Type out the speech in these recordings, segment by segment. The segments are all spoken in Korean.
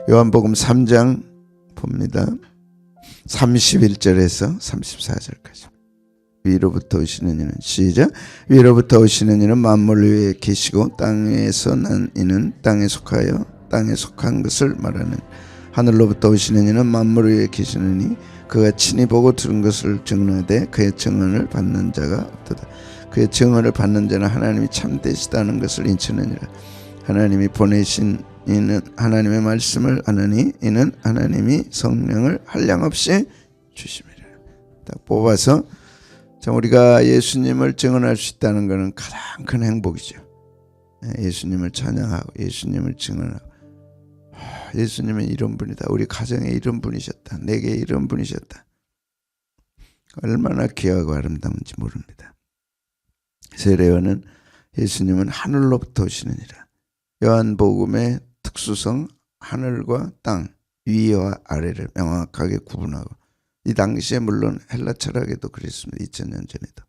요한복음 3장 봅니다. 31절에서 34절까지. 위로부터 오시는 이는 시작. 위로부터 오시는 이는 만물 위에 계시고 땅에서 난 이는 땅에 속하여 땅에 속한 것을 말하는. 하늘로부터 오시는 이는 만물 위에 계시느니 그가 친히 보고 들은 것을 증언하되 그의 증언을 받는 자가 없도다. 그의 증언을 받는 자는 하나님이 참되시다는 것을 인치느니라. 하나님이 보내신 이는 하나님의 말씀을 하느니 이는 하나님이 성령을 한량없이 주심이라. 딱 뽑아서 우리가 예수님을 증언할 수 있다는 것은 가장 큰 행복이죠. 예수님을 찬양하고 예수님을 증언하고, 예수님은 이런 분이다, 우리 가정에 이런 분이셨다, 내게 이런 분이셨다. 얼마나 귀하고 아름다운지 모릅니다. 세례요한은 예수님은 하늘로부터 오시느니라. 요한복음의 특수성, 하늘과 땅, 위와 아래를 명확하게 구분하고, 이 당시에 물론 헬라 철학에도 그랬습니다. 2000년 전에도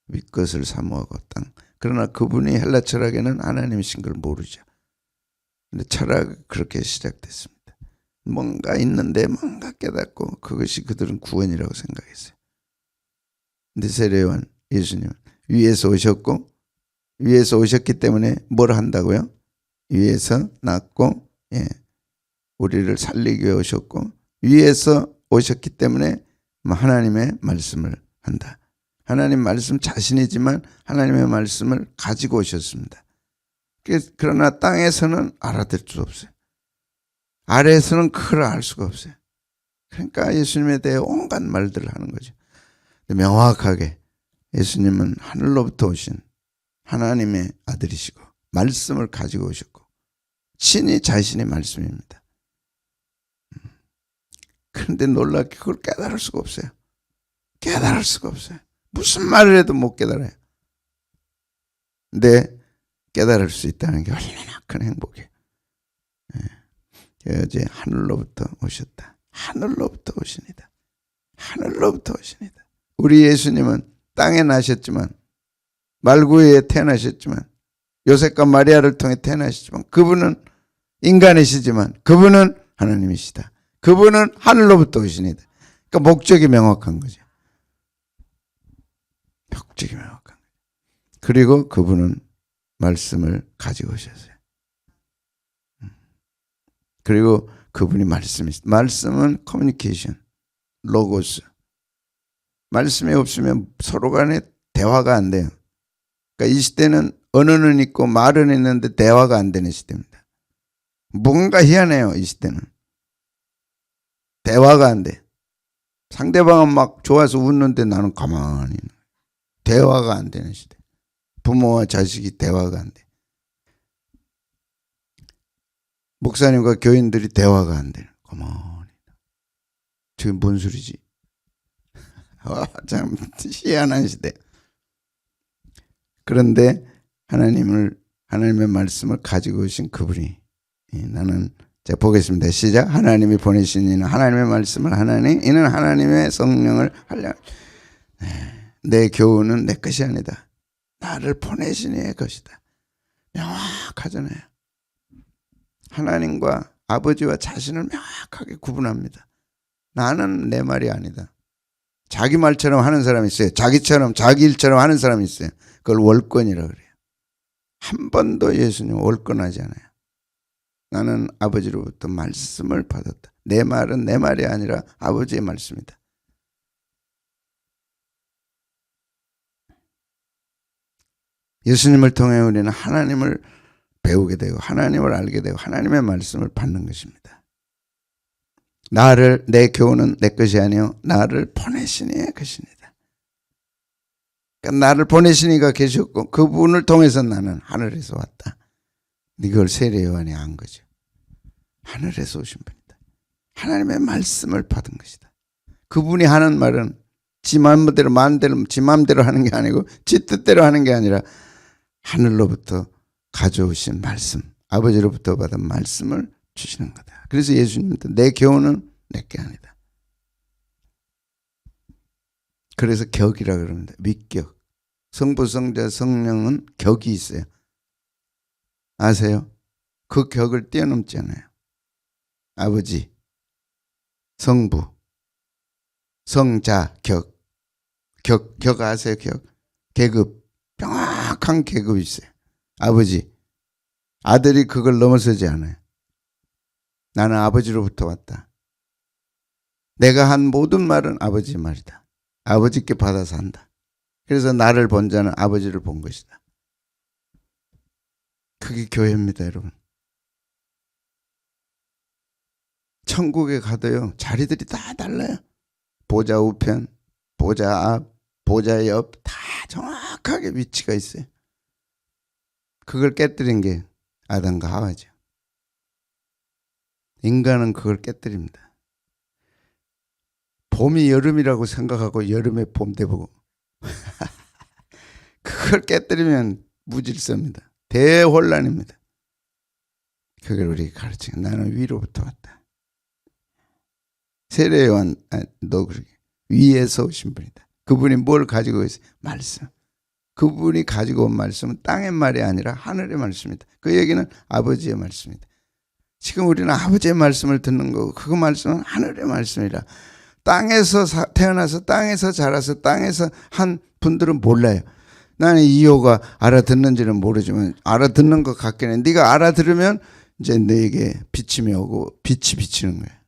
윗것을 사모하고 땅. 그러나 그분이 헬라 철학에는 하나님이신 걸 모르죠. 근데 철학이 그렇게 시작됐습니다. 뭔가 있는데 뭔가 깨닫고 그것이 그들은 구원이라고 생각했어요. 근데 세례요한 예수님은 위에서 오셨고, 위에서 오셨기 때문에 뭘 한다고요? 위에서 났고, 우리를 살리기 위해 오셨고, 위에서 오셨기 때문에 하나님의 말씀을 한다. 하나님 말씀 자신이지만 하나님의 말씀을 가지고 오셨습니다. 그러나 땅에서는 알아들 수 없어요. 아래에서는 그걸 알 수가 없어요. 그러니까 예수님에 대해 온갖 말들을 하는 거죠. 명확하게 예수님은 하늘로부터 오신 하나님의 아들이시고 말씀을 가지고 오셨고 친히 자신의 말씀입니다. 그런데 놀랍게 그걸 깨달을 수가 없어요. 깨달을 수가 없어요. 무슨 말을 해도 못 깨달아요. 근데 깨달을 수 있다는 게 얼마나 큰 행복이에요. 어제 하늘로부터 오셨다. 하늘로부터 오시니다. 하늘로부터 오시니다. 우리 예수님은 땅에 나셨지만, 말구에 태어나셨지만, 요셉과 마리아를 통해 태어나셨지만, 그분은 인간이시지만 그분은 하나님이시다. 그분은 하늘로부터 오시니다. 그러니까 목적이 명확한 거죠. 목적이 명확한 거죠. 그리고 그분은 말씀을 가지고 오셨어요. 그리고 그분이 말씀이시다. 말씀은 커뮤니케이션, 로고스. 말씀이 없으면 서로 간에 대화가 안 돼요. 그러니까 이 시대는 언어는 있고 말은 있는데 대화가 안 되는 시대입니다. 뭔가 희한해요. 이 시대는. 대화가 안 돼. 상대방은 막 좋아서 웃는데 나는 가만히. 대화가 안 되는 시대. 부모와 자식이 대화가 안 돼. 목사님과 교인들이 대화가 안 돼. 가만히. 지금 뭔 소리지? 참 희한한 시대. 그런데 하나님의 말씀을 가지고 오신 그분이, 나는 자 보겠습니다. 시작. 하나님이 보내신 이는 하나님의 말씀을 하나니 이는 하나님의 성령을 하려. 내 교훈은 내 것이 아니다. 나를 보내신 이의 것이다. 명확하잖아요. 하나님과 아버지와 자신을 명확하게 구분합니다. 나는 내 말이 아니다. 자기 말처럼 하는 사람이 있어요. 자기 일처럼 하는 사람이 있어요. 그걸 월권이라고 그래요. 한 번도 예수님 월권하지 않아요. 나는 아버지로부터 말씀을 받았다. 내 말은 내 말이 아니라 아버지의 말씀이다. 예수님을 통해 우리는 하나님을 배우게 되고 하나님을 알게 되고 하나님의 말씀을 받는 것입니다. 내 교훈은 내 것이 아니요 나를 보내신 이의 것입니다. 그러니까 나를 보내신 이가 계셨고 그분을 통해서 나는 하늘에서 왔다. 이걸 세례요한이 안 거죠. 하늘에서 오신 분이다. 하나님의 말씀을 받은 것이다. 그분이 하는 말은 지 마음대로 지 마음대로 하는 게 아니고 지 뜻대로 하는 게 아니라 하늘로부터 가져오신 말씀, 아버지로부터 받은 말씀을 주시는 거다. 그래서 예수님도 내 교훈은 내게 아니다. 그래서 격이라 그럽니다. 윗격. 성부, 성자, 성령은 격이 있어요. 아세요? 그 격을 뛰어넘지 않아요. 아버지, 성부, 성자, 격. 격 아세요? 격. 계급. 명확한 계급이 있어요. 아버지. 아들이 그걸 넘어서지 않아요. 나는 아버지로부터 왔다. 내가 한 모든 말은 아버지의 말이다. 아버지께 받아서 한다. 그래서 나를 본 자는 아버지를 본 것이다. 그게 교회입니다, 여러분. 천국에 가도요, 자리들이 다 달라요. 보좌 우편, 보좌 앞, 보좌 옆, 다 정확하게 위치가 있어요. 그걸 깨뜨린 게 아담과 하와죠. 인간은 그걸 깨뜨립니다. 봄이 여름이라고 생각하고 여름에 봄 돼보고 그걸 깨뜨리면 무질서입니다. 대혼란입니다. 그걸 우리에게 가르치고 나는 위로부터 왔다. 세례요한 너 그러게 위에서 오신 분이다. 그분이 뭘 가지고 있어요? 말씀. 그분이 가지고 온 말씀은 땅의 말이 아니라 하늘의 말씀이다. 그 얘기는 아버지의 말씀이다. 지금 우리는 아버지의 말씀을 듣는 거고 그 말씀은 하늘의 말씀이라. 땅에서 태어나서 땅에서 자라서 땅에서 한 분들은 몰라요. 나는 이호가 알아듣는지는 모르지만 알아듣는 것 같긴 해. 네가 알아들으면 이제 너에게 비침이 오고 빛이 비치는 거야.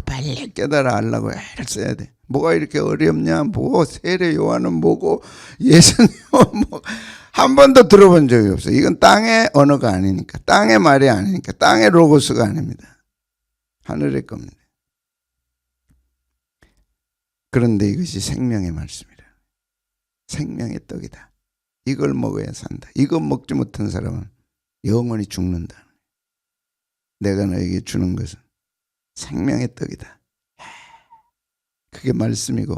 빨리 깨달아 알라고 애를 써야 돼. 뭐가 이렇게 어렵냐? 뭐 세례 요한은 뭐고 예수님은 뭐 한 번도 들어본 적이 없어요. 이건 땅의 언어가 아니니까, 땅의 말이 아니니까, 땅의 로고스가 아닙니다. 하늘의 겁니다. 그런데 이것이 생명의 말씀이라. 생명의 떡이다. 이걸 먹어야 산다. 이거 먹지 못한 사람은 영원히 죽는다. 내가 너에게 주는 것은 생명의 떡이다. 그게 말씀이고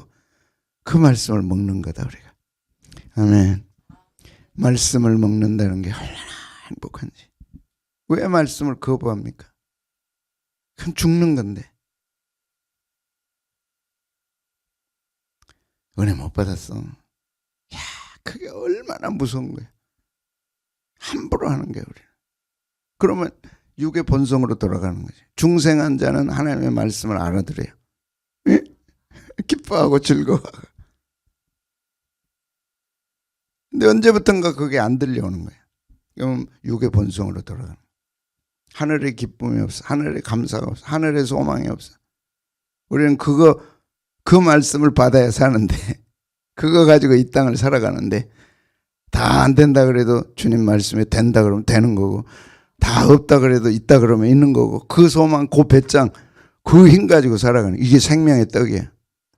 그 말씀을 먹는 거다 우리가. 아멘. 말씀을 먹는다는 게 얼마나 행복한지. 왜 말씀을 거부합니까? 그건 죽는 건데. 은혜 못 받았어. 야, 그게 얼마나 무서운 거야. 함부로 하는 거야 우리는. 그러면 육의 본성으로 돌아가는 거지. 중생한 자는 하나님의 말씀을 알아들어요. 예? 기뻐하고 즐거워하고. 근데 언제부턴가 그게 안 들려오는 거예요. 그럼 육의 본성으로 돌아가는 거예요. 하늘의 기쁨이 없어. 하늘의 감사가 없어. 하늘의 소망이 없어. 우리는 그 말씀을 받아야 사는데 그거 가지고 이 땅을 살아가는데 다 안 된다 그래도 주님 말씀에 된다 그러면 되는 거고 다 없다 그래도 있다 그러면 있는 거고 그 소망 그 배짱 그 힘 가지고 살아가는 이게 생명의 떡이에요.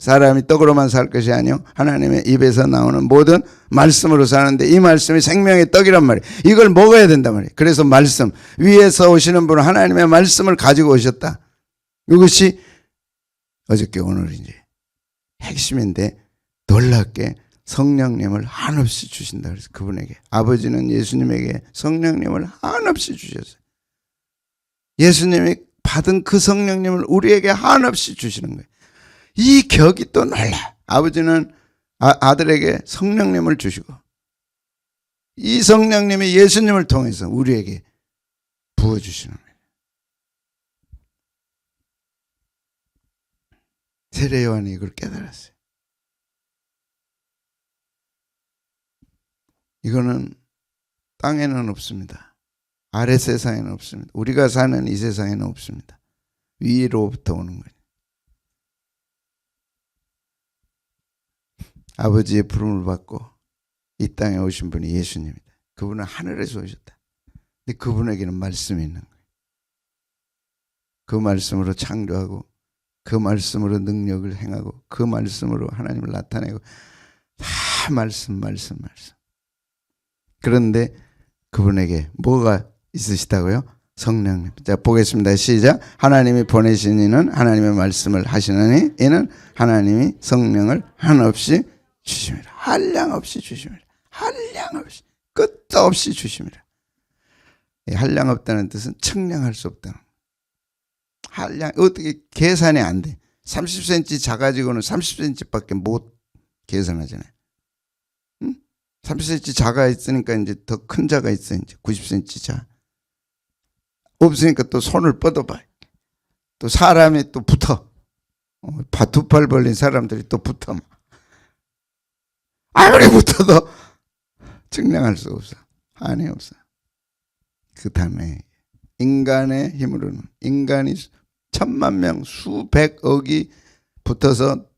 사람이 떡으로만 살 것이 아니요 하나님의 입에서 나오는 모든 말씀으로 사는데 이 말씀이 생명의 떡이란 말이에요. 이걸 먹어야 된단 말이에요. 그래서 말씀 위에서 오시는 분은 하나님의 말씀을 가지고 오셨다. 이것이 어저께 오늘 이제 핵심인데 놀랍게 성령님을 한없이 주신다. 그래서 그분에게 아버지는 예수님에게 성령님을 한없이 주셨어요. 예수님이 받은 그 성령님을 우리에게 한없이 주시는 거예요. 이 격이 또 놀라. 아버지는 아들에게 성령님을 주시고 이 성령님이 예수님을 통해서 우리에게 부어주시는 거예요. 세례 요한이 이걸 깨달았어요. 이거는 땅에는 없습니다. 아래 세상에는 없습니다. 우리가 사는 이 세상에는 없습니다. 위로부터 오는 거예요. 아버지의 부름을 받고 이 땅에 오신 분이 예수님이다. 그분은 하늘에서 오셨다. 근데 그분에게는 말씀이 있는 거예요. 그 말씀으로 창조하고 그 말씀으로 능력을 행하고 그 말씀으로 하나님을 나타내고 다 말씀. 그런데 그분에게 뭐가 있으시다고요? 성령님. 자 보겠습니다. 시작. 하나님이 보내신 이는 하나님의 말씀을 하시느니 이는 하나님이 성령을 한없이 주심이라. 한량 없이 주심이라. 한량 없이 끝도 없이 주심이라. 한량 없다는 뜻은 측량할 수 없다는. 한량 어떻게 계산이 안 돼. 30cm 작아지고는 30cm밖에 못 계산하잖아요. 30cm 자가 있으니까 이제 더 큰 자가 있어. 이제 90cm 자. 없으니까 또 손을 뻗어봐. 또 사람이 또 붙어. 두 팔 벌린 사람들이 또 붙어. 아무리 붙어도 증량할 수 없어. 한이 없어. 그 다음에 인간의 힘으로는 인간이 1000만 명 수백억이 붙어서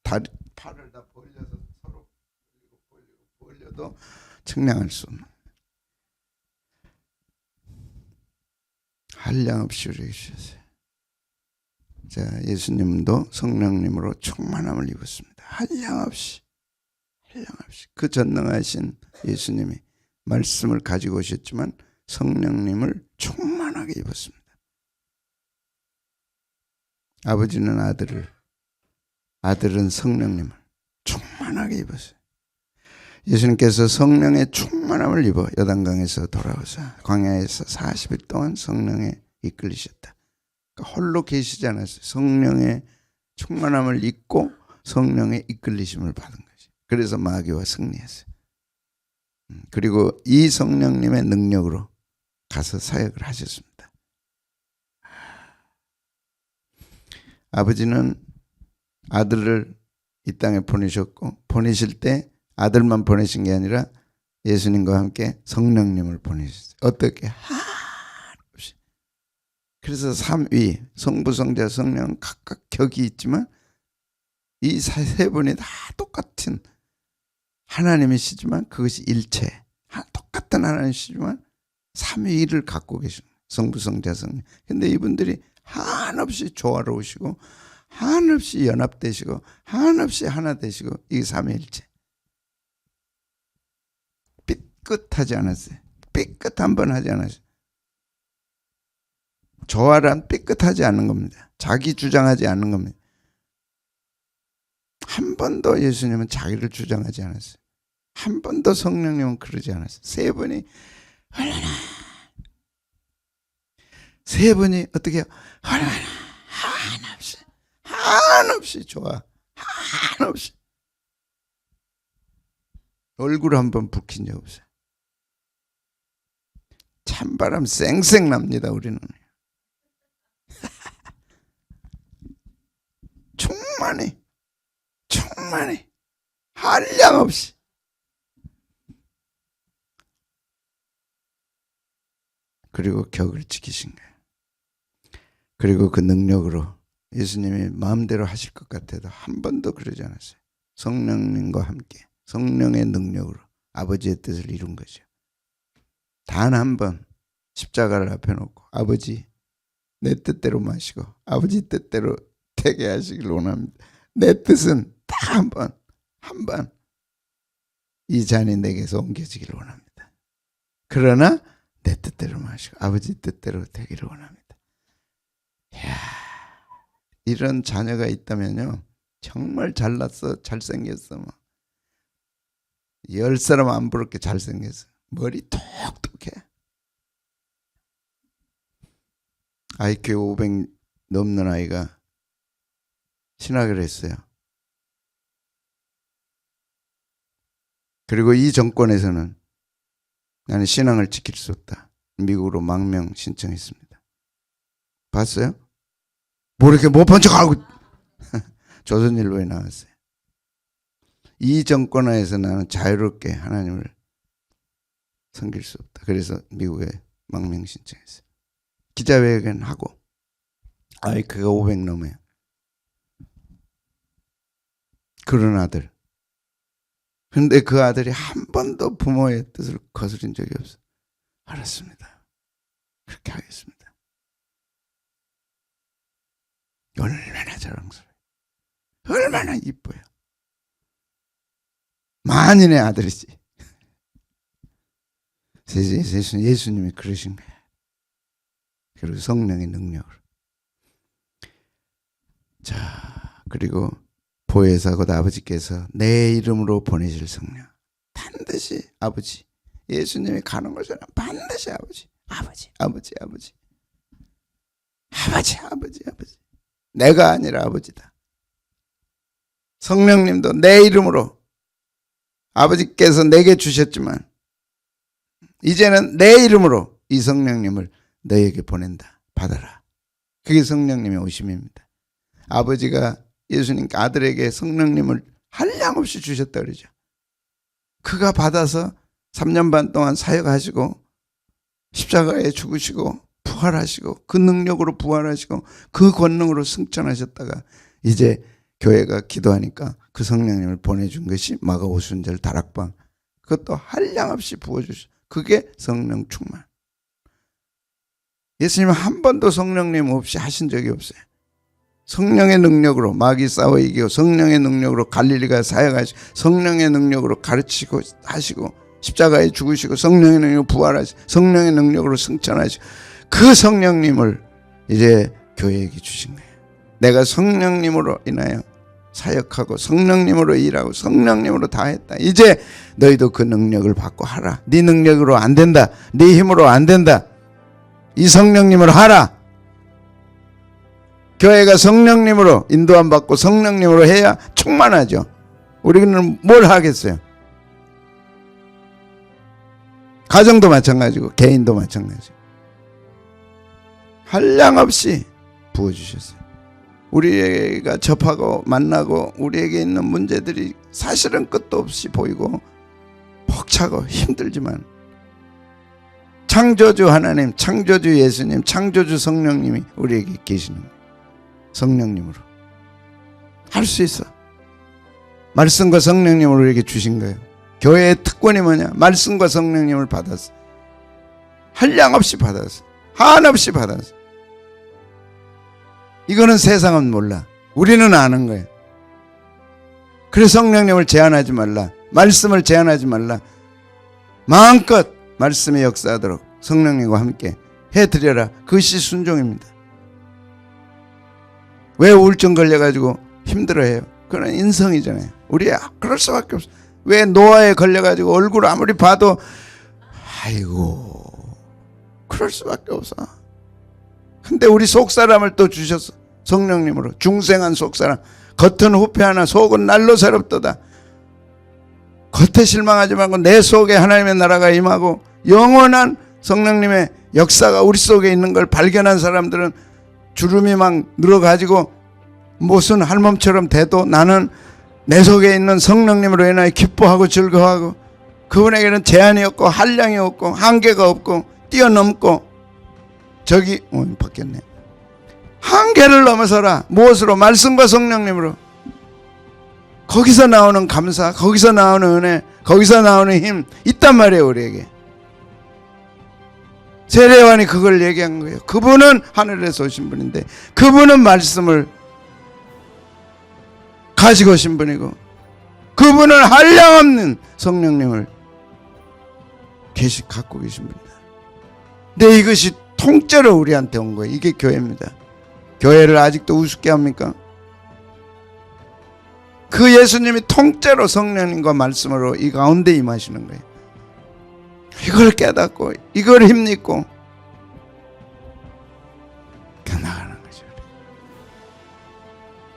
다리, 팔을 다 벌려서 서로 벌려도 측량할 수 없는 한량없이 우리에게 주셨어요. 자, 예수님도 성령님으로 충만함을 입었습니다. 한량없이 그 전능하신 예수님이 말씀을 가지고 오셨지만 성령님을 충만하게 입었습니다. 아버지는 아들을, 아들은 성령님을 충만하게 입었어요. 예수님께서 성령의 충만함을 입어 요단강에서 돌아오사 광야에서 40일 동안 성령에 이끌리셨다. 그러니까 홀로 계시지 않았어요. 성령의 충만함을 입고 성령의 이끌리심을 받은 거죠. 그래서 마귀와 승리했어요. 그리고 이 성령님의 능력으로 가서 사역을 하셨습니다. 아버지는 아들을 이 땅에 보내셨고, 보내실 때 아들만 보내신 게 아니라 예수님과 함께 성령님을 보내셨어요. 어떻게? 한없이. 그래서 삼위, 성부, 성자, 성령 각각 격이 있지만 이 세 분이 다 똑같은 하나님이시지만 그것이 일체, 똑같은 하나님이시지만 삼위를 갖고 계신 성부, 성자, 성령. 근데 이분들이 한없이 조화로우시고 한없이 연합되시고 한없이 하나 되시고 이 삼위일체. 삐끗하지 않았어요. 삐끗 한 번 하지 않았어요. 조화란 삐끗하지 않는 겁니다. 자기 주장하지 않는 겁니다. 한 번도 예수님은 자기를 주장하지 않았어요. 한 번도 성령님은 그러지 않았어요. 세 분이 얼마나, 세 분이 어떻게 해요? 얼마나 한없이 좋아. 한없이. 얼굴 한번 붉힌 적 없어요. 찬바람 쌩쌩 납니다, 우리는. 충만히 한량없이. 그리고 격을 지키신 거예요. 그리고 그 능력으로 예수님이 마음대로 하실 것 같아도 한 번도 그러지 않았어요. 성령님과 함께 성령의 능력으로 아버지의 뜻을 이룬 거죠. 단 한 번 십자가를 앞에 놓고 아버지 내 뜻대로 마시고 아버지 뜻대로 되게 하시길 원합니다. 내 뜻은 딱 한 번 이 잔이 내게서 옮겨지기를 원합니다. 그러나 내 뜻대로 마시고 아버지 뜻대로 되기를 원합니다. 이야, 이런 자녀가 있다면요 정말 잘났어, 잘생겼어, 뭐 10사람 안 부럽게 잘생겼어. 머리 톡톡해. IQ 500 넘는 아이가 신학을 했어요. 그리고 이 정권에서는 나는 신앙을 지킬 수 없다. 미국으로 망명 신청했습니다. 봤어요? 뭐 이렇게 못 본 척하고 조선일보에 나왔어요. 이 정권하에서 나는 자유롭게 하나님을 섬길 수 없다. 그래서 미국에 망명 신청했어요. 기자회견 하고 IQ가 500 넘어요. 그런 아들. 그런데 그 아들이 한 번도 부모의 뜻을 거스린 적이 없어요. 알았습니다. 그렇게 하겠습니다. 얼마나 자랑스러워요. 얼마나 이뻐요. 만인의 아들이지. 예수님이 그러신 거예요. 그리고 성령의 능력으로. 자, 그리고 보혜사 곧 아버지께서 내 이름으로 보내실 성령. 반드시 아버지. 예수님이 가는 곳에는 반드시 아버지. 아버지. 내가 아니라 아버지다. 성령님도 내 이름으로 아버지께서 내게 주셨지만 이제는 내 이름으로 이 성령님을 너에게 보낸다. 받아라. 그게 성령님의 오심입니다. 아버지가 예수님 아들에게 성령님을 한량없이 주셨다 그러죠. 그가 받아서 3년 반 동안 사역하시고 십자가에 죽으시고 부활하시고 그 능력으로 부활하시고 그 권능으로 승천하셨다가 이제 교회가 기도하니까 그 성령님을 보내준 것이 마가오순절 다락방, 그것도 한량없이 부어주셔. 그게 성령 충만. 예수님은 한 번도 성령님 없이 하신 적이 없어요. 성령의 능력으로 마귀 싸워 이기고, 성령의 능력으로 갈릴리가 사역하시고, 성령의 능력으로 가르치고 하시고, 십자가에 죽으시고, 성령의 능력으로 부활하시고, 성령의 능력으로 승천하시고, 그 성령님을 이제 교회에게 주신 거예요. 내가 성령님으로 인하여 사역하고 성령님으로 일하고 성령님으로 다 했다. 이제 너희도 그 능력을 받고 하라. 네 능력으로 안 된다. 네 힘으로 안 된다. 이 성령님을 하라. 교회가 성령님으로 인도함 받고 성령님으로 해야 충만하죠. 우리는 뭘 하겠어요? 가정도 마찬가지고 개인도 마찬가지고 한량없이 부어주셨어요. 우리가 접하고 만나고 우리에게 있는 문제들이 사실은 끝도 없이 보이고 벅차고 힘들지만 창조주 하나님, 창조주 예수님, 창조주 성령님이 우리에게 계시는 거예요. 성령님으로 할 수 있어. 말씀과 성령님을 우리에게 주신 거예요. 교회의 특권이 뭐냐? 말씀과 성령님을 받았어. 한량없이 받았어. 한없이 받았어. 이거는 세상은 몰라. 우리는 아는 거예요. 그래서 성령님을 제한하지 말라. 말씀을 제한하지 말라. 마음껏 말씀의 역사하도록 성령님과 함께 해드려라. 그것이 순종입니다. 왜 우울증 걸려가지고 힘들어해요? 그건 인성이잖아요. 우리 그럴 수밖에 없어. 왜 노화에 걸려가지고 얼굴 아무리 봐도 아이고 그럴 수밖에 없어. 근데 우리 속사람을 또 주셨어. 성령님으로 중생한 속사람. 겉은 후패하나 속은 날로 새롭도다. 겉에 실망하지 말고 내 속에 하나님의 나라가 임하고 영원한 성령님의 역사가 우리 속에 있는 걸 발견한 사람들은 주름이 막 늘어가지고 무슨 할멈처럼 돼도 나는 내 속에 있는 성령님으로 인하여 기뻐하고 즐거워하고 그분에게는 제한이 없고 한량이 없고 한계가 없고 뛰어넘고 저기 바뀌었네. 한계를 넘어서라. 무엇으로? 말씀과 성령님으로. 거기서 나오는 감사, 거기서 나오는 은혜, 거기서 나오는 힘 있단 말이에요. 우리에게. 세례요한이 그걸 얘기한 거예요. 그분은 하늘에서 오신 분인데 그분은 말씀을 가지고 오신 분이고 그분은 한량없는 성령님을 갖고 계신 분이다. 근데 이것이 통째로 우리한테 온 거예요. 이게 교회입니다. 교회를 아직도 우습게 합니까? 그 예수님이 통째로 성령님과 말씀으로 이 가운데 임하시는 거예요. 이걸 깨닫고 이걸 힘입고 나가는 거죠.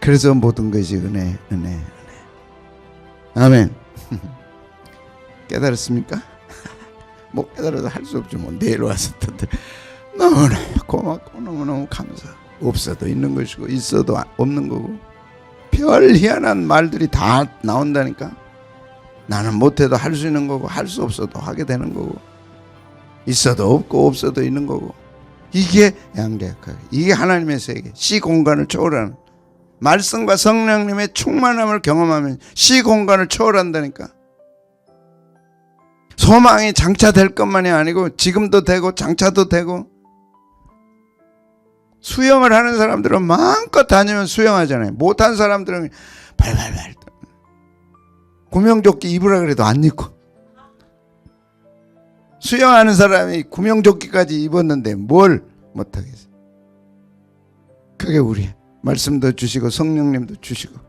그래서 모든 것이 은혜. 아멘. 깨달았습니까? 못 깨달아도 할 수 없죠. 뭐 내일 와서 너무너무 고맙고 너무너무 감사. 없어도 있는 것이고 있어도 없는 거고 별 희한한 말들이 다 나온다니까. 나는 못해도 할 수 있는 거고 할 수 없어도 하게 되는 거고 있어도 없고 없어도 있는 거고 이게 양대역학, 이게 하나님의 세계, 시공간을 초월하는 말씀과 성령님의 충만함을 경험하면 시공간을 초월한다니까. 소망이 장차될 것만이 아니고 지금도 되고 장차도 되고. 수영을 하는 사람들은 마음껏 다니면 수영하잖아요. 못한 사람들은 발발발 구명조끼 입으라 그래도 안 입고. 수영하는 사람이 구명조끼까지 입었는데 뭘 못하겠어요. 그게 우리 말씀도 주시고 성령님도 주시고